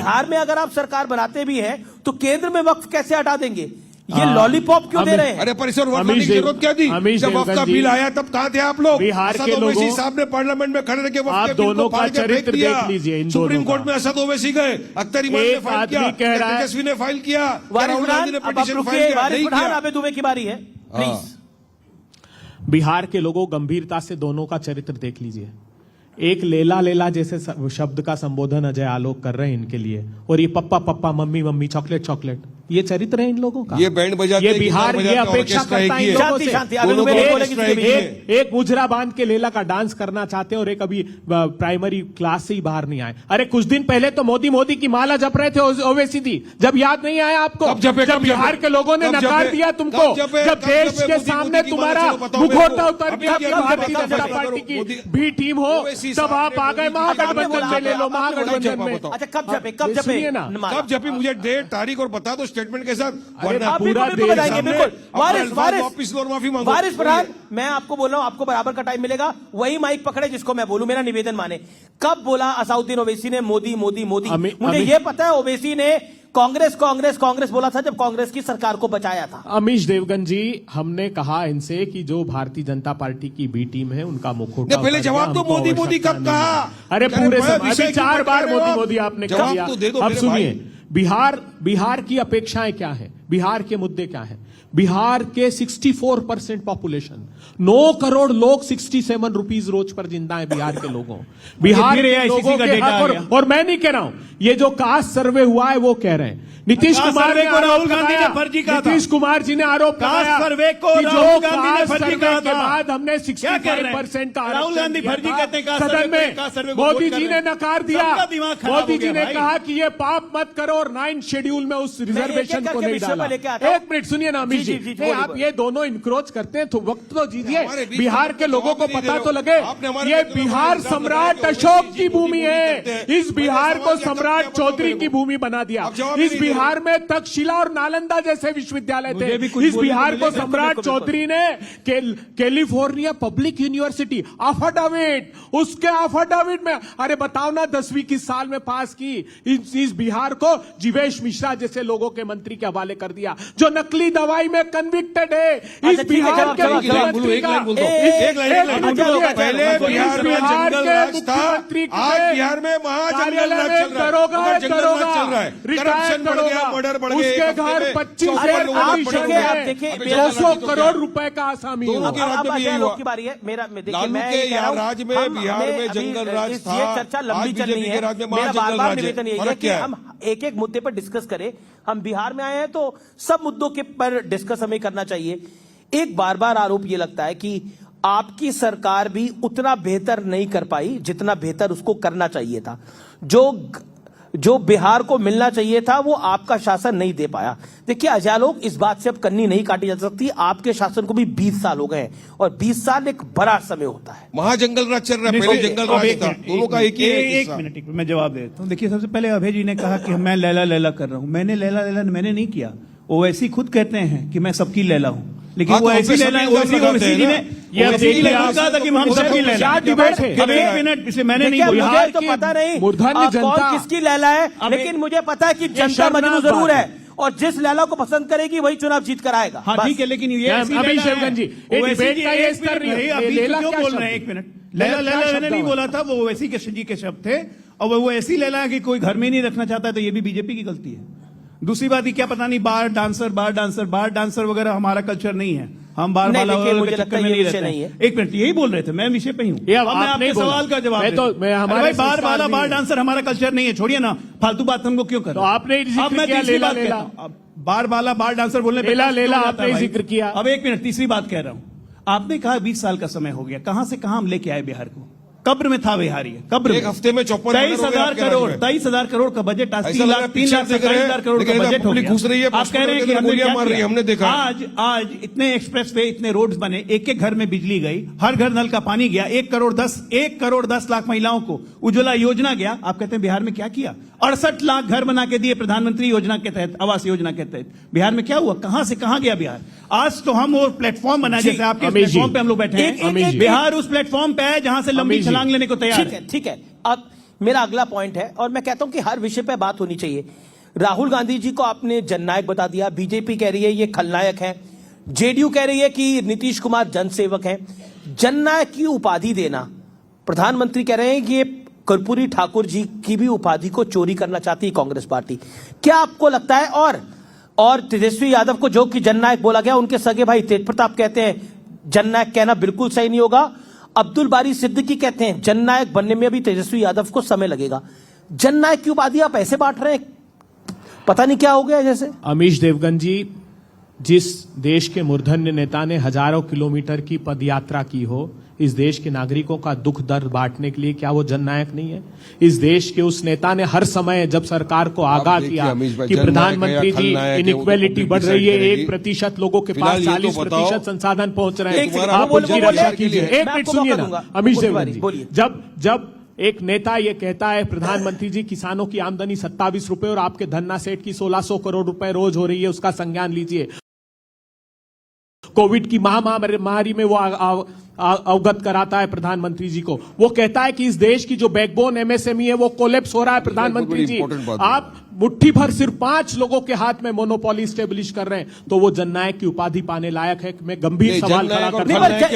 बिहार में अगर आप सरकार बनाते भी हैं तो केंद्र में वक्फ कैसे हटा देंगे? ये लॉलीपॉप क्यों दे रहे हैं? अरे पर इस वक्त करने की जरूरत क्या थी? जब वक्त का बिल आया तब कहां थे आप लोग? बिहार के लोगों साहब ने पार्लियामेंट में खड़े रह आप दोनों का चरित्र देख लीजिए। सुप्रीम कोर्ट में असद ओवैसी गए, अख्तर इमाम ने फाइल किया, तेजस्वी ने फाइल किया, राहुल गांधी ने पिटीशन फाइल किया, नहीं किया। आबे दुबे की बारी है, प्लीज। बिहार के लोगों गंभीरता से दोनों का चरित्र देख लीजिए। एक लेला लेला जैसे शब्द का संबोधन अजय आलोक कर रहे हैं इनके लिए, और ये papa papa mummy mummy chocolate chocolate, ये चरित्र है इन लोगों का। ये बैंड बजाते ये बिहार ये अपेक्षा करता है इन लोगों से। एक मुजरा बांध के लेला का डांस करना चाहते हैं और एक अभी प्राइमरी क्लास से ही बाहर नहीं आए। अरे कुछ दिन पहले तो मोदी मोदी की माला जप रहे थे ओवैसी दी, जब याद नहीं आया आपको? जब बिहार के लोगों ने नकार दिया तुमको, जब देश के सामने तुम्हारा मुखौटा उतर गया भारतीय जनता पार्टी की भी टीम हो, तब आप आ गए महागठबंधन में। ले लो महागठबंधन में। अच्छा कब जपे, कब जपे ना, कब जपे? मुझे डेट तारीख और बता दो स्टेटमेंट के साथ। पूरा बताएंगे बिल्कुल। वारिस प्रधान, मैं आपको बोल रहा हूं, आपको बराबर का टाइम मिलेगा। वही माइक पकड़े जिसको मैं बोलूं, मेरा निवेदन माने। कब बोला असाउद्दीन ओवैसी ने मोदी मोदी मोदी? मुझे ये पता है ओवैसी ने कांग्रेस कांग्रेस कांग्रेस बोला था जब कांग्रेस की सरकार को बचाया था। अमीश देवगन जी, हमने कहा इनसे कि जो भारतीय जनता पार्टी की बी टीम है उनका मुखौटा पहले जवाब तो मोदी मोदी कब कहा? अरे पूरे अभी 4 बार मोदी मोदी आपने कहा। अब सुनिए, बिहार की अपेक्षाएं क्या है, बिहार के मुद्दे क्या है? बिहार के 64% पॉपुलेशन, 9 करोड़ लोग 67 रुपीज रोज पर जिंदा है बिहार के लोगों। बिहार के लोगों के हक, और मैं नहीं कह रहा हूं, ये जो कास्ट सर्वे हुआ है वो कह रहे हैं। नीतीश कुमार ने राहुल गांधी ने फर्जी कहा, नीतीश कुमार जी ने आरोप लगाया सर्वे को राहुल गांधी ने फर्जी कहा के बाद हमने 65% का राहुल गांधी फर्जी कहते हैं सदन में। मोदी जी ने नकार दिया, मोदी जी ने कहा कि ये पाप मत करो और 9 शेड्यूल में उस रिजर्वेशन को नहीं डाला। एक मिनट सुनिए ना अमीश जी, आप ये दोनों इंक्रोच करते हैं तो वक्त तो दीजिए, बिहार के लोगों को पता तो लगे। ये बिहार सम्राट अशोक की भूमि है, इस बिहार को सम्राट चौधरी की भूमि बना दिया। इस बिहार में तक्षशिला और नालंदा जैसे विश्वविद्यालय थे। इस बिहार को सम्राट चौधरी ने कैलिफोर्निया पब्लिक यूनिवर्सिटी अफिडेविट, उसके अफिडेविट में, अरे बताओ ना 10वीं किस साल में पास की? इस बिहार को जीवेश मिश्रा जैसे लोगों के मंत्री के हवाले कर दिया, जो नकली दवाई में कन्विक्टेड है। इस बिहार के मुख्यमंत्री का पहले बिहार में जंगल था, आज बिहार में महाजंगल राज चल रहा है। करप्शन बढ़ गया, मर्डर बढ़ गया, उसके घर 25 200 करोड़ रुपए का आसामी हुआ। की बारी है। मेरा राज्य में बिहार में जंगल राज था, ये चर्चा लंबी चल रही है। मेरा बार-बार निवेदन यही है कि हम एक-एक मुद्दे पर डिस्कस करें। हम बिहार में आए हैं तो सब मुद्दों के पर डिस्कस हमें करना चाहिए। एक बार-बार आरोप ये लगता है कि आपकी सरकार भी उतना बेहतर नहीं कर पाई जितना बेहतर उसको करना चाहिए था। जो बिहार को मिलना चाहिए था वो आपका शासन नहीं दे पाया। देखिए अजालोक, इस बात से अब कन्नी नहीं काटी जा सकती। आपके शासन को भी 20 साल हो गए और 20 साल एक बड़ा समय होता है। महाजंगल राज चल रहा है, पहले जंगल राज था। दोनों का एक मिनट मैं जवाब देता हूँ। देखिए सबसे पहले अभय जी ने कहा कि मैं लैला लैला कर रहा हूँ। मैंने लैला लैला मैंने नहीं किया। ओवैसी खुद कहते हैं कि मैं सबकी लैला हूँ, लेकिन वो ऐसी लैला ओवैसी जी ने कहा था कि हम सबकी लैला। अब एक मिनट, इसे मैंने नहीं बोला। मुझे तो पता नहीं कौन किसकी लैला है, लेकिन मुझे पता है कि जनता मजनू जरूर है और जिस लैला को पसंद करेगी वही चुनाव जीत कर आएगा। हाँ ठीक है, लेकिन ये अमीश देवगन जी डिबेट का ये स्तर नहीं है। अभी क्यों बोल रहे हैं? एक मिनट, लैला लैला मैंने नहीं बोला था, वो ओवैसी के जी के शब्द थे। और वो ऐसी लैला है कि कोई घर में नहीं रखना चाहता, तो ये भी बीजेपी की गलती है। दूसरी बात, ये क्या पता नहीं बार डांसर वगैरह हमारा कल्चर नहीं है। हम बार बाला के चक्कर में नहीं रहते हैं। एक मिनट, यही बोल रहे थे, मैं विषय पे हूँ। अब मैं आपके सवाल का जवाब हमारे बार डांसर हमारा कल्चर नहीं है। छोड़िए ना, फालतू बात हमको क्यों कर? आपने बार डांसर बोलने लेला आपने जिक्र किया। अब एक मिनट, तीसरी बात कह रहा हूँ। आपने कहा 20 साल का समय हो गया, कहां से कहां हम लेके आए बिहार को? कब्र में था बिहार, ये कब्र एक हफ्ते में 23,000 करोड़ का बजट, 3 लाख 27,000 करोड़ का बजट हो गया। घुस रही है, आप कह रहे हैं कि हमने देखा। आज इतने एक्सप्रेस वे, इतने रोड्स बने, एक एक घर में बिजली गई, हर घर नल का पानी गया, 1 करोड़ 10 लाख महिलाओं को उज्ज्वला योजना गया। आप कहते हैं बिहार में क्या किया? 68 लाख घर बना के दिए प्रधानमंत्री योजना के तहत, आवास योजना के तहत। बिहार में क्या हुआ? कहां से कहां गया बिहार? आज तो हम वो प्लेटफॉर्म बना, जैसे आपके प्लेटफॉर्म पे हम लोग बैठे हैं, बिहार उस प्लेटफॉर्म पे है जहां से लंबी छलांग लेने को तैयार है। ठीक है। अब मेरा अगला पॉइंट है, और मैं कहता हूं कि हर विषय पे बात होनी चाहिए। राहुल गांधी जी को आपने जननायक बता दिया, बीजेपी कह रही है ये खलनायक है, जेडीयू कह रही है कि नीतीश कुमार जनसेवक है। जननायक की उपाधि देना, प्रधानमंत्री कह रहे हैं कि ये कर्पूरी ठाकुर जी की भी उपाधि को चोरी करना चाहती है कांग्रेस पार्टी। क्या आपको लगता है? और तेजस्वी यादव को जो कि जननायक बोला गया, उनके सगे भाई तेज प्रताप कहते हैं जननायक कहना बिल्कुल सही नहीं होगा। अब्दुल बारी सिद्दीकी कहते हैं जननायक बनने में भी तेजस्वी यादव को समय लगेगा। जननायक की उपाधि आप ऐसे बांट रहे हैं, पता नहीं क्या हो गया जैसे। अमीश देवगन जी, जिस देश के मूर्धन्य नेता ने हजारों किलोमीटर की पदयात्रा की हो इस देश के नागरिकों का दुख दर्द बांटने के लिए, क्या वो जननायक नहीं है? इस देश के उस नेता ने हर समय जब सरकार को आगाह किया कि प्रधानमंत्री जी इनइक्वालिटी बढ़ रही है, 1% लोगों के पास 40% संसाधन पहुंच रहे हैं, आप उनकी रक्षा कीजिए। एक मिनट सुनिए ना अमीश देवगन जी, जब एक नेता ये कहता है प्रधानमंत्री जी किसानों की आमदनी 27 रुपए और आपके धन्ना सेठ की 1600 करोड़ रुपए रोज हो रही है, उसका संज्ञान लीजिए। कोविड की महामारी में वो अवगत कराता है प्रधानमंत्री जी को। वो कहता है कि इस देश की जो बैकबोन एमएसएमई है वो कोलैप्स हो रहा है। प्रधानमंत्री जी, आप मुट्ठी भर सिर्फ 5 लोगों के हाथ में मोनोपोली स्टेब्लिश कर रहे हैं, तो वो जननायक की उपाधि पाने लायक है? मैं गंभीर सवाल खड़ा करता हूं। आप कह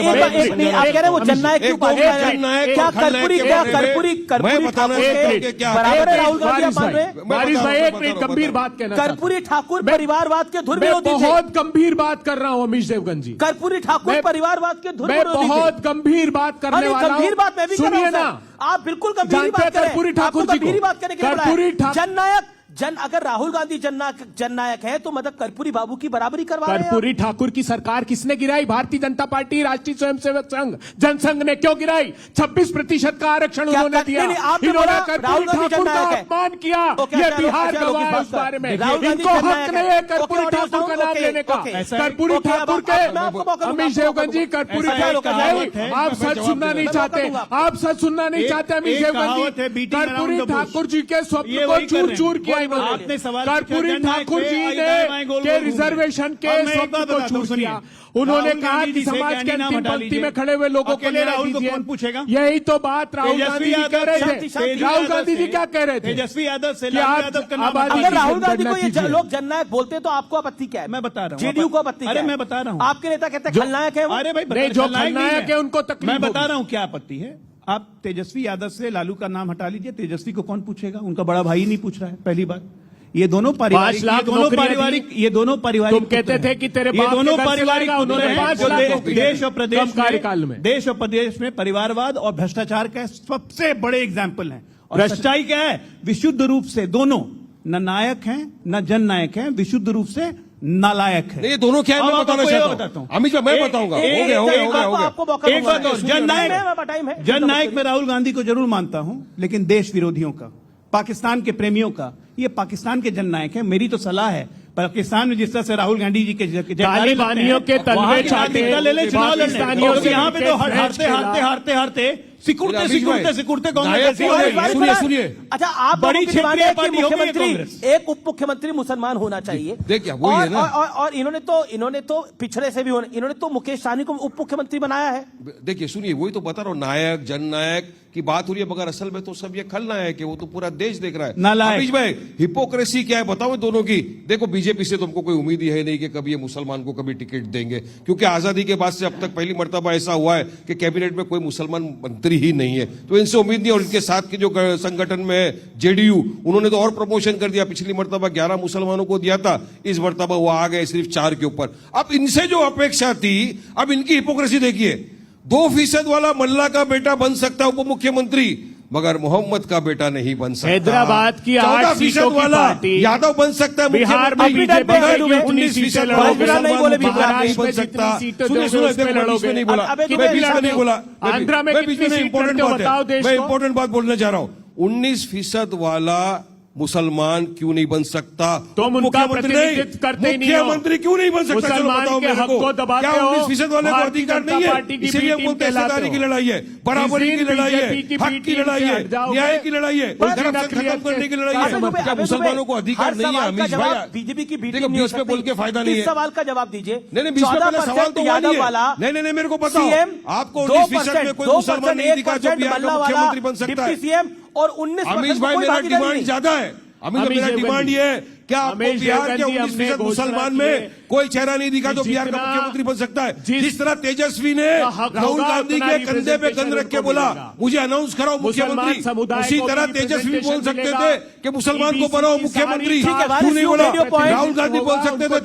रहे हैं वो जननायक की उपाधि, क्या कर्पूरी बारिश भाई एक मिनट गंभीर बात कहना, कर्पूरी ठाकुर परिवारवाद के धुर विरोधी थे। बहुत गंभीर बात कर रहा हूं अमीश देवगन जी। कर्पूरी ठाकुर परिवारवाद के धुर विरोधी थे। बहुत गंभीर बात करने वाला हूं। गंभीर बात मैं भी कर रहा हूं। सुनिए ना, आप बिल्कुल गंभीर बात करें। कर्पूरी ठाकुर जी गंभीर बात करने के लिए कर्पूरी जननायक अगर राहुल गांधी जननायक है तो मतलब कर्पूरी बाबू की बराबरी करवा रहे हैं। कर्पूरी ठाकुर की सरकार किसने गिराई? भारतीय जनता पार्टी, राष्ट्रीय स्वयंसेवक संघ, जनसंघ ने क्यों गिराई? 26% का आरक्षण उन्होंने दिया। इन्होंने कर्पूरी ठाकुर का अपमान किया। ये बिहार गवाह है उस बारे में। इनको हक नहीं है कर्पूरी ठाकुर का नाम लेने का। कर्पूरी ठाकुर के अमीश देवगन जी, कर्पूरी ठाकुर, आप सच सुनना नहीं चाहते, आप सच सुनना नहीं चाहते अमीश देवगन जी। कर्पूरी ठाकुर जी के स्वप्न को चूर चूर किया आपने सवाल कर्पूरी ठाकुर जी ने के रिजर्वेशन के स्वप्न को चूर किया। उन्होंने कहा कि समाज के अंतिम पंक्ति में खड़े हुए लोगों को राहुल को कौन पूछेगा? यही तो बात राहुल गांधी जी कह रहे थे। राहुल गांधी जी क्या कह रहे थे? तेजस्वी यादव से अगर राहुल गांधी को ये लोग जननायक बोलते हैं तो आपको आपत्ति क्या है? मैं बता रहा हूँ, जेडीयू को आपत्ति क्या है? मैं बता रहा हूँ। आपके नेता कहते हैं खलनायक है। अरे भाई, जो खलनायक है उनको तकलीफ। मैं बता रहा हूँ क्या आपत्ति है। आप तेजस्वी यादव से लालू का नाम हटा लीजिए, तेजस्वी को कौन पूछेगा? उनका बड़ा भाई नहीं पूछ रहा है, पहली बात। ये दोनों पारिवारिक, तुम कहते थे कि तेरे बाप दोनों पारिवारिक, उन्होंने 5 लाख देश और प्रदेश कार्यकाल में, देश और प्रदेश में परिवारवाद और भ्रष्टाचार का सबसे बड़े एग्जाम्पल हैं। और सच्चाई क्या है? विशुद्ध रूप से दोनों न नायक हैं न जननायक हैं, विशुद्ध रूप से नालायक है। ये दोनों क्या है मैं बताना चाहता हूं। अमित भाई मैं बताऊंगा। जननायक में राहुल गांधी को जरूर मानता हूं, लेकिन देश विरोधियों का, पाकिस्तान के प्रेमियों का, ये पाकिस्तान के जननायक है। मेरी तो सलाह है, पाकिस्तान में जिस तरह से राहुल गांधी जी के तालिबानियों के तलवे चाहते यहाँ पे तो हारते सिकुड़ते कांग्रेस। सुनिए, अच्छा आप बड़ी क्षेत्रीय पार्टी मुख्यमंत्री, एक उप मुख्यमंत्री मुसलमान होना चाहिए। देखिए वही है ना। और इन्होंने तो पिछड़े से भी इन्होंने तो मुकेश सहनी को उप मुख्यमंत्री बनाया है। देखिए सुनिए, वही तो बता रहा हूँ, नायक जननायक की बात हो रही है, मगर असल में तो सब ये खलनायक है। वो तो पूरा देश देख रहा है। अमीश भाई, हिपोक्रेसी क्या है बताओ दोनों की। देखो बीजेपी से तुमको कोई उम्मीद ही है नहीं कि कभी ये मुसलमान को कभी टिकट देंगे, क्योंकि आजादी के बाद से अब तक पहली मर्तबा ऐसा हुआ है कि कैबिनेट में कोई मुसलमान मंत्री ही नहीं है, तो इनसे उम्मीद नहीं। और इनके साथ के जो संगठन में जेडीयू, उन्होंने तो और प्रमोशन कर दिया। पिछली मर्तबा 11 मुसलमानों को दिया था, इस मर्तबा वो आ गए सिर्फ 4 के ऊपर। अब इनसे जो अपेक्षा थी, अब इनकी हिपोक्रेसी देखिए। 2% वाला मल्ला का बेटा बन सकता है उप मुख्यमंत्री, मगर मोहम्मद का बेटा नहीं बन सकता। हैदराबाद की 8% वाला यादव बन सकता है बिहार में, 19% आंध्रा में इंपॉर्टेंट बात बोलना चाह रहा हूँ। 19% वाला मुसलमान क्यों नहीं बन सकता? तुम उनका प्रतिनिधित्व करते ही नहीं हो। मुख्यमंत्री क्यों नहीं बन सकता? मुसलमान के हक को दबाते हो। क्या 19% वाले को अधिकार नहीं है? इसीलिए बोलते हैं हिस्सेदारी की लड़ाई है, बराबरी की लड़ाई है, हक की लड़ाई है, न्याय की लड़ाई है, करप्शन खत्म करने की लड़ाई है। क्या मुसलमानों को अधिकार नहीं है? अमीश भाई, बीजेपी की देखो बीच में बोल के फायदा नहीं है। सवाल का जवाब दीजिए। नहीं, बीच में पहले सवाल तो नहीं, मेरे को पता है आपको 19% में कोई मुसलमान नहीं दिखा जो बिहार का मुख्यमंत्री बन सकता है। और 19% अमीश भाई, मेरा डिमांड ज्यादा है। अमीश भाई, मेरा डिमांड ये है, क्या आपको बिहार के 19% मुसलमान में कोई चेहरा नहीं दिखा तो बिहार का मुख्यमंत्री बन सकता है? जिस तरह तेजस्वी ने राहुल गांधी के कंधे पे कंध रख के बोला मुझे अनाउंस कराओ मुख्यमंत्री, उसी तरह तेजस्वी बोल सकते थे कि मुसलमान को बनाओ मुख्यमंत्री। ठीक है, तू नहीं बोला, राहुल गांधी बोल सकते थे।